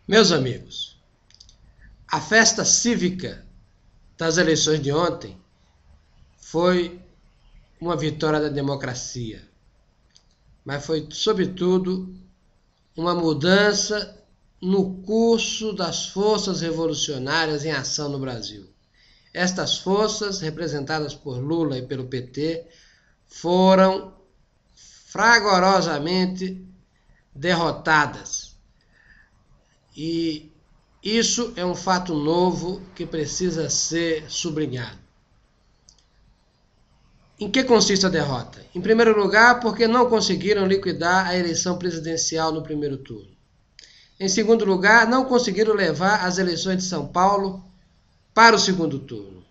Meus amigos, a festa cívica das eleições de ontem foi uma vitória da democracia, mas foi, sobretudo, uma mudança no curso das forças revolucionárias em ação no Brasil. Estas forças, representadas por Lula e pelo PT, foram fragorosamente derrotadas. E isso é um fato novo que precisa ser sublinhado. Em que consiste a derrota? Em primeiro lugar, porque não conseguiram liquidar a eleição presidencial no primeiro turno. Em segundo lugar, não conseguiram levar as eleições de São Paulo para o segundo turno.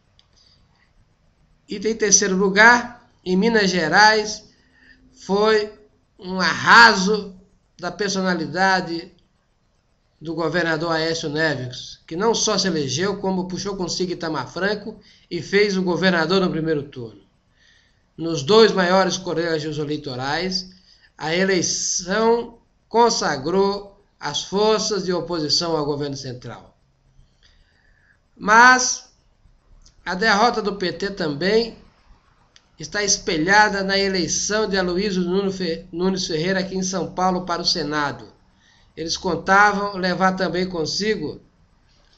E em terceiro lugar, em Minas Gerais, foi um arraso da personalidade do governador Aécio Neves, que não só se elegeu, como puxou consigo Itamar Franco e fez o governador no primeiro turno. Nos dois maiores colégios eleitorais, a eleição consagrou as forças de oposição ao governo central. Mas a derrota do PT também está espelhada na eleição de Aloysio Nunes Ferreira aqui em São Paulo para o Senado. Eles contavam levar também consigo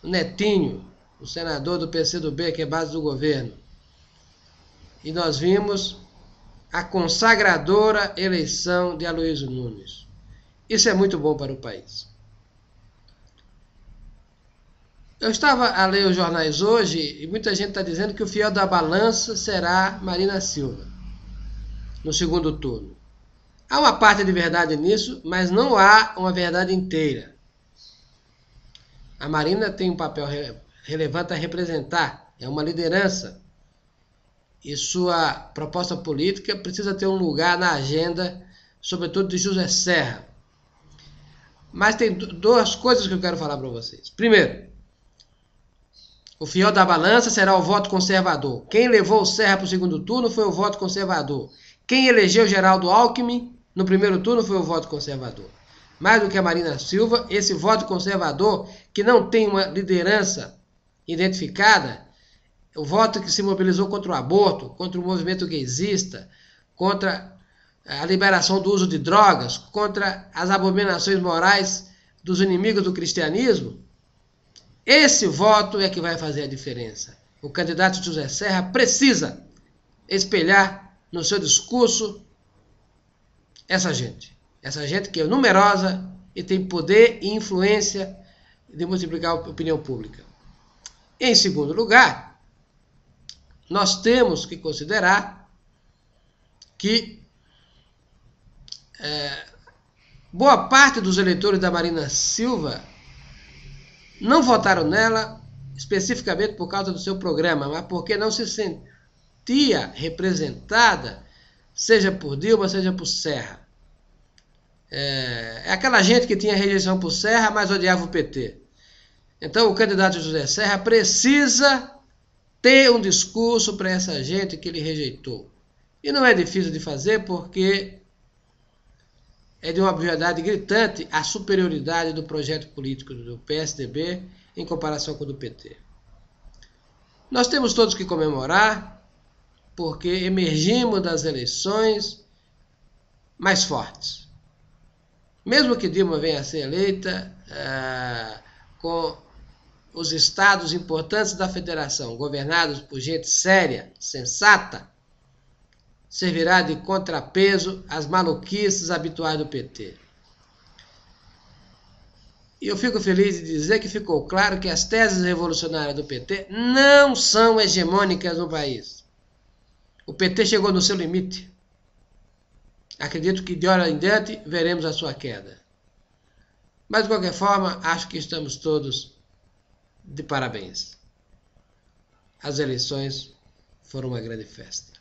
o Netinho, o senador do PCdoB, que é base do governo. E nós vimos a consagradora eleição de Aloysio Nunes. Isso é muito bom para o país. Eu estava a ler os jornais hoje e muita gente está dizendo que o fiel da balança será Marina Silva no segundo turno. Há uma parte de verdade nisso, mas não há uma verdade inteira. A Marina tem um papel relevante a representar, é uma liderança. E sua proposta política precisa ter um lugar na agenda, sobretudo de José Serra. Mas tem duas coisas que eu quero falar para vocês. Primeiro, o fiel da balança será o voto conservador. Quem levou o Serra para o segundo turno foi o voto conservador. Quem elegeu Geraldo Alckmin no primeiro turno foi o voto conservador. Mais do que a Marina Silva, esse voto conservador, que não tem uma liderança identificada, o voto que se mobilizou contra o aborto, contra o movimento gaysista, contra a liberação do uso de drogas, contra as abominações morais dos inimigos do cristianismo, esse voto é que vai fazer a diferença. O candidato José Serra precisa espelhar no seu discurso essa gente que é numerosa e tem poder e influência de multiplicar a opinião pública. Em segundo lugar, nós temos que considerar que boa parte dos eleitores da Marina Silva não votaram nela especificamente por causa do seu programa, mas porque não se sentia representada, seja por Dilma, seja por Serra. É aquela gente que tinha rejeição por Serra, mas odiava o PT. Então o candidato José Serra precisa ter um discurso para essa gente que ele rejeitou. E não é difícil de fazer porque é de uma obviedade gritante a superioridade do projeto político do PSDB em comparação com o do PT. Nós temos todos que comemorar porque emergimos das eleições mais fortes. Mesmo que Dilma venha a ser eleita com os estados importantes da federação, governados por gente séria, sensata, servirá de contrapeso às maluquices habituais do PT. E eu fico feliz de dizer que ficou claro que as teses revolucionárias do PT não são hegemônicas no país. O PT chegou no seu limite. Acredito que de hora em diante veremos a sua queda. Mas de qualquer forma, acho que estamos todos de parabéns. As eleições foram uma grande festa.